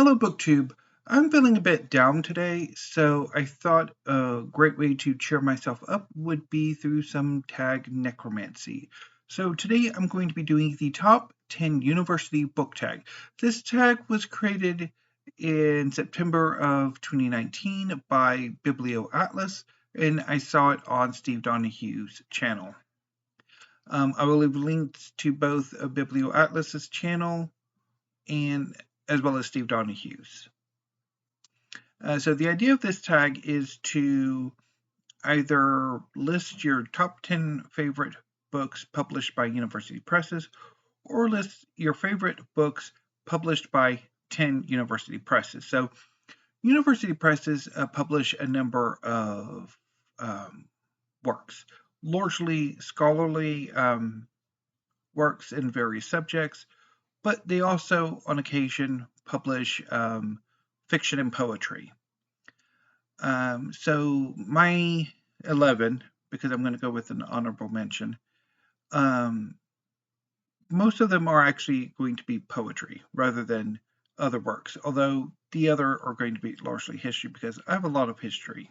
Hello, BookTube. I'm feeling a bit down today, so I thought a great way to cheer myself up would be through some tag necromancy. So today I'm going to be doing the top 10 university book tag. This tag was created in September of 2019 by BiblioAtlas, and I saw it on Steve Donahue's channel. I will leave links to both BiblioAtlas's channel and as well as Steve Donahue's. So the idea of this tag is to either list your top 10 favorite books published by university presses, or list your favorite books published by 10 university presses. So university presses publish a number of works, largely scholarly works in various subjects, but they also on occasion publish fiction and poetry. So my 11, because I'm going to go with an honorable mention, most of them are actually going to be poetry rather than other works, although the other are going to be largely history because I have a lot of history.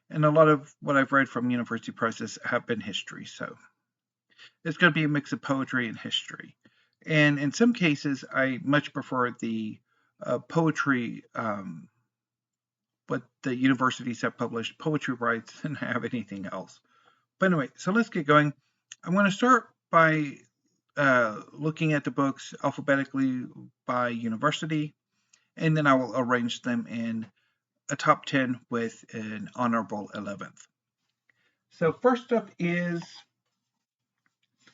And a lot of what I've read from university presses have been history, so it's going to be a mix of poetry and history. And in some cases, I much prefer the poetry, what the universities have published poetry rights than have anything else. But anyway, so let's get going. I'm going to start by looking at the books alphabetically by university, and then I will arrange them in a top 10 with an honorable 11th. So first up is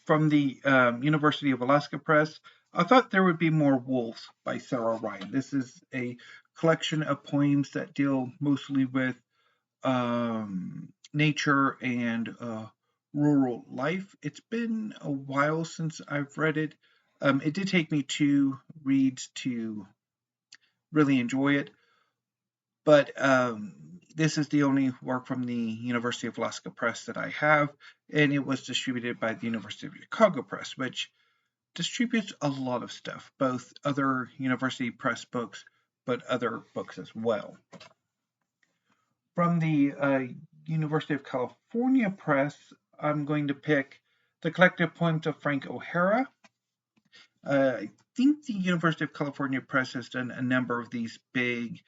from the University of Alaska Press. I thought there would be more wolves by Sara Ryan. This is a collection of poems that deal mostly with nature and rural life. It's been a while since I've read it. It did take me 2 reads to really enjoy it, but this is the only work from the University of Alaska Press that I have, and it was distributed by the University of Chicago Press, which distributes a lot of stuff, both other university press books, but other books as well. From the University of California Press, I'm going to pick the collected poems of Frank O'Hara. I think the University of California Press has done a number of these big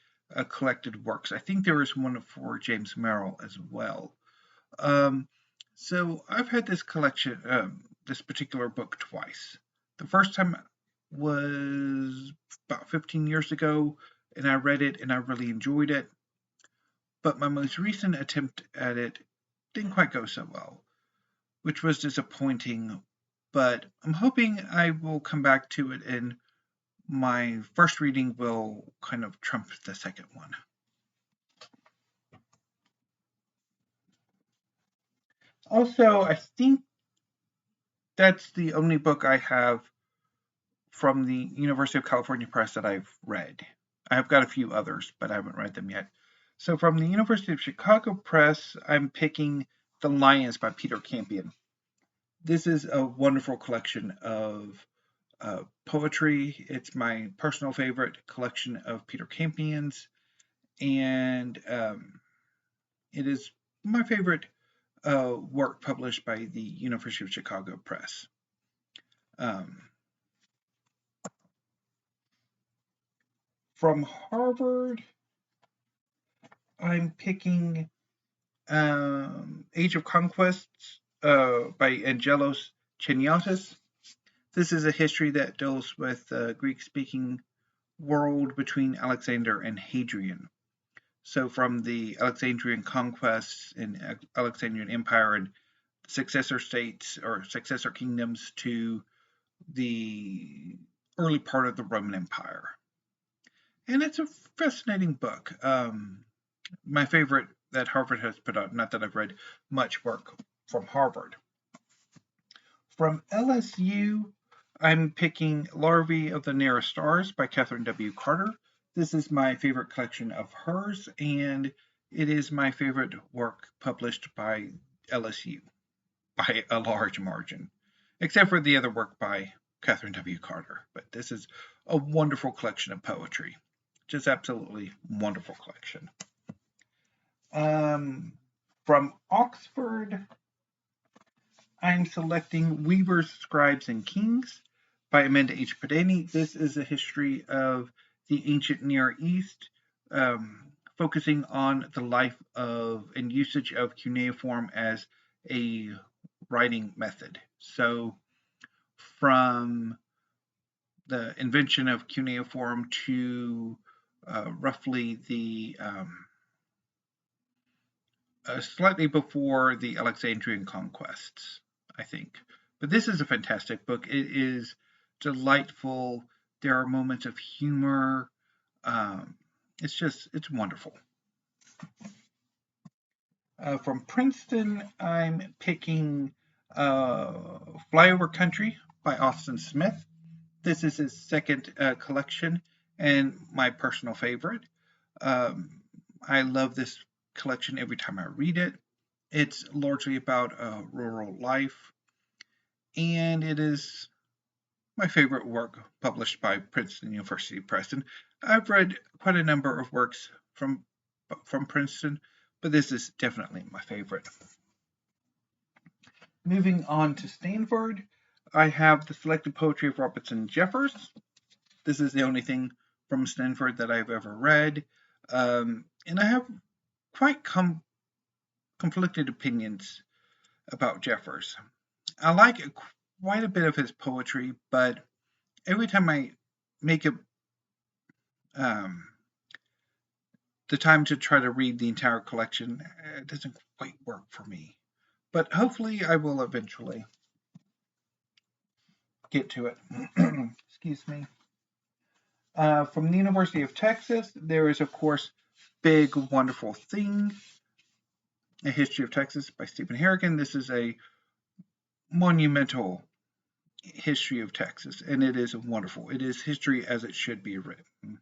collected works. I think there is one for James Merrill as well. So I've had this collection, this particular book twice. The first time was about 15 years ago, and I read it and I really enjoyed it. But my most recent attempt at it didn't quite go so well, which was disappointing. But I'm hoping I will come back to it and my first reading will kind of trump the second one. Also, I think that's the only book I have from the University of California Press that I've read. I have got a few others, but I haven't read them yet. So from the University of Chicago Press, I'm picking The Lions by Peter Campion. This is a wonderful collection of poetry. It's my personal favorite collection of Peter Campion's, and it is my favorite work published by the University of Chicago Press. From Harvard, I'm picking Age of Conquests by Angelos Chaniotis. This is a history that deals with the Greek-speaking world between Alexander and Hadrian. So from the Alexandrian conquests and Alexandrian Empire and successor states or successor kingdoms to the early part of the Roman Empire. And it's a fascinating book. My favorite that Harvard has put out, not that I've read much work from Harvard. From LSU, I'm picking Larvae of the Nearest Stars by Catherine W. Carter. This is my favorite collection of hers, and it is my favorite work published by LSU by a large margin, except for the other work by Catherine W. Carter. But this is a wonderful collection of poetry. Just absolutely wonderful collection. From Oxford, I'm selecting Weavers, Scribes, and Kings by Amanda H. Podany. This is a history of the ancient Near East, focusing on the life of and usage of cuneiform as a writing method. So, from the invention of cuneiform to roughly the slightly before the Alexandrian conquests, I think. But this is a fantastic book. It is delightful. There are moments of humor. It's wonderful. From Princeton, I'm picking Flyover Country by Austin Smith. This is his second collection and my personal favorite. I love this collection every time I read it. It's largely about rural life, and it is my favorite work published by Princeton University Press. And I've read quite a number of works from Princeton, but this is definitely my favorite. Moving on to Stanford, I have the selected poetry of Robertson Jeffers. This is the only thing from Stanford that I've ever read, and I have quite conflicted opinions about Jeffers. I like quite a bit of his poetry, but every time I make it the time to try to read the entire collection, it doesn't quite work for me. But hopefully I will eventually get to it. Excuse me. From the University of Texas, there is, of course, Big Wonderful Thing, A History of Texas by Stephen Harrigan. This is a monumental history of Texas, and it is wonderful. It is history as it should be written.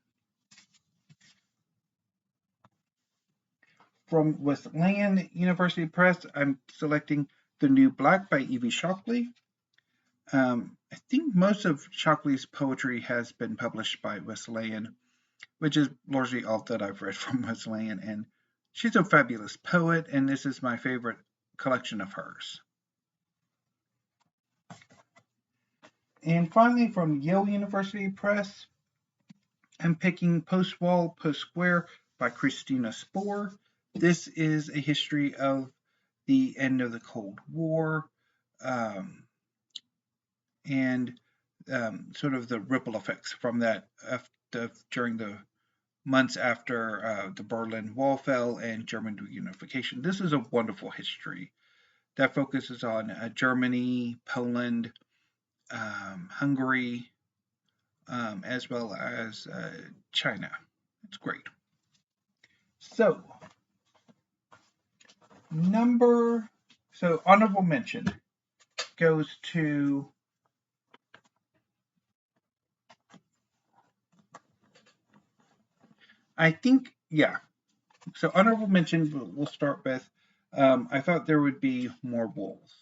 From Wesleyan University Press, I'm selecting The New Black by Evie Shockley. I think most of Shockley's poetry has been published by Wesleyan, which is largely all that I've read from Wesleyan, and she's a fabulous poet, and this is my favorite collection of hers. And finally, from Yale University Press, I'm picking Post Wall, Post Square by Kristina Spohr. This is a history of the end of the Cold War and sort of the ripple effects from that during the months after the Berlin Wall fell and German reunification. This is a wonderful history that focuses on Germany, Poland, Hungary, as well as China. It's great. So, honorable mention goes to So honorable mention, we'll start with, I thought there would be more wolves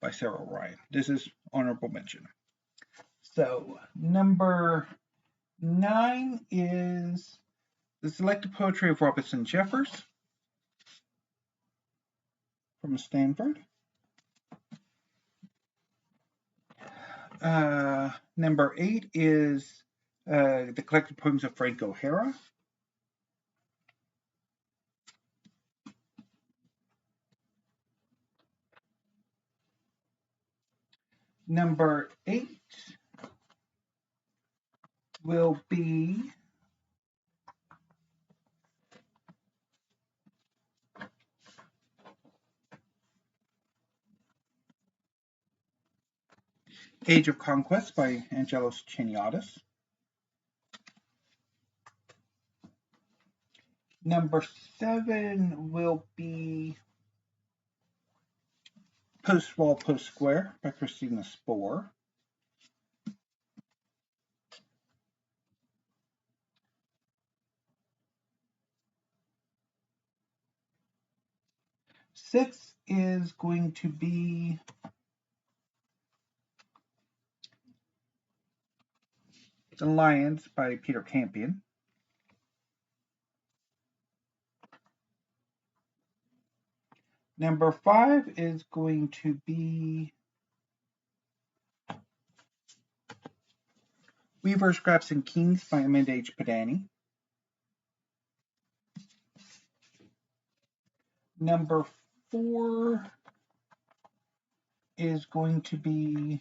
by Sarah Ryan. This is honorable mention. So number 9 is the selected poetry of Robertson Jeffers from Stanford. Number 8 is the collected poems of Frank O'Hara. Number 8 will be Age of Conquests by Angelos Chaniotis. Number 7 will be Post Wall, Post Square by Kristina Spohr. Sixth is going to be The Lions by Peter Campion. Number 5 is going to be Weaver, Scraps, and Kings by Amanda H. Podany. Number 4 is going to be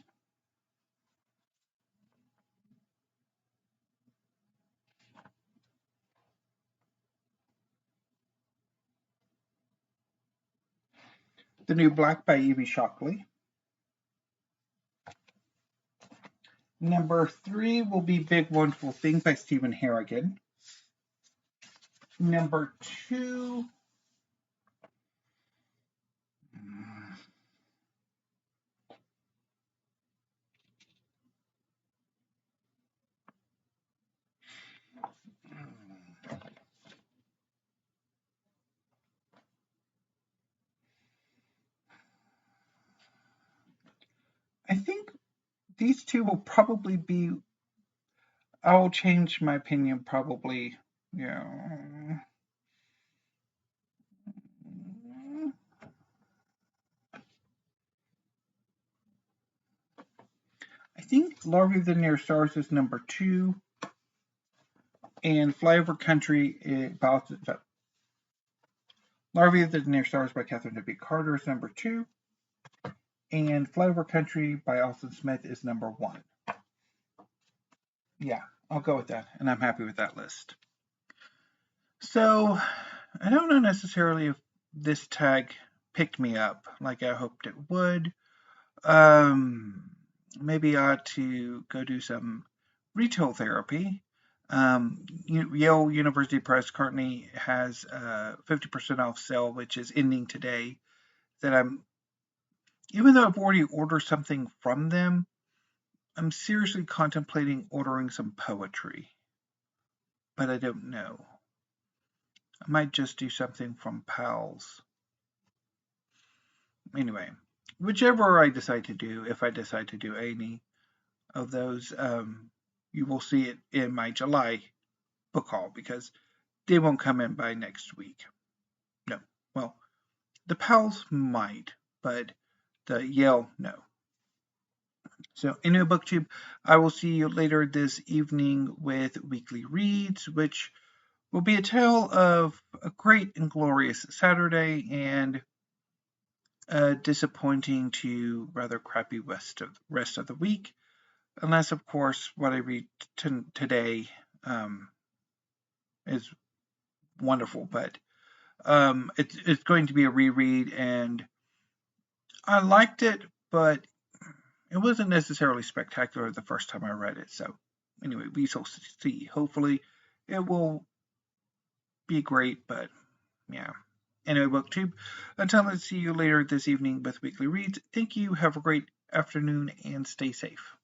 The New Black by Evie Shockley. Number 3 will be Big Wonderful Thing by Stephen Harrigan. Number 2 I think these two will probably be. I'll change my opinion probably. Yeah. I think Larvae of the Near Stars is number 2, and Flyover Country Larvae of the Near Stars by Catherine W. Carter is number 2, and Flyover Country by Austin Smith is number 1. Yeah, I'll go with that, and I'm happy with that list. So, I don't know necessarily if this tag picked me up like I hoped it would. Maybe I ought to go do some retail therapy. Yale University Press currently has a 50% off sale, which is ending today. Even though I've already ordered something from them, I'm seriously contemplating ordering some poetry, but I don't know. I might just do something from Pals. Anyway, whichever I decide to do, if I decide to do any of those, you will see it in my July book haul because they won't come in by next week. No. Well, the Pals might, but the Yale, no. So, in a booktube, I will see you later this evening with Weekly Reads, which will be a tale of a great and glorious Saturday and a disappointing to rather crappy rest of the week. Unless, of course, what I read today is wonderful, but it's going to be a reread, and I liked it, but it wasn't necessarily spectacular the first time I read it. So anyway, we shall see. Hopefully it will be great, but yeah. Anyway, BookTube, until I see you later this evening with Weekly Reads, thank you, have a great afternoon, and stay safe.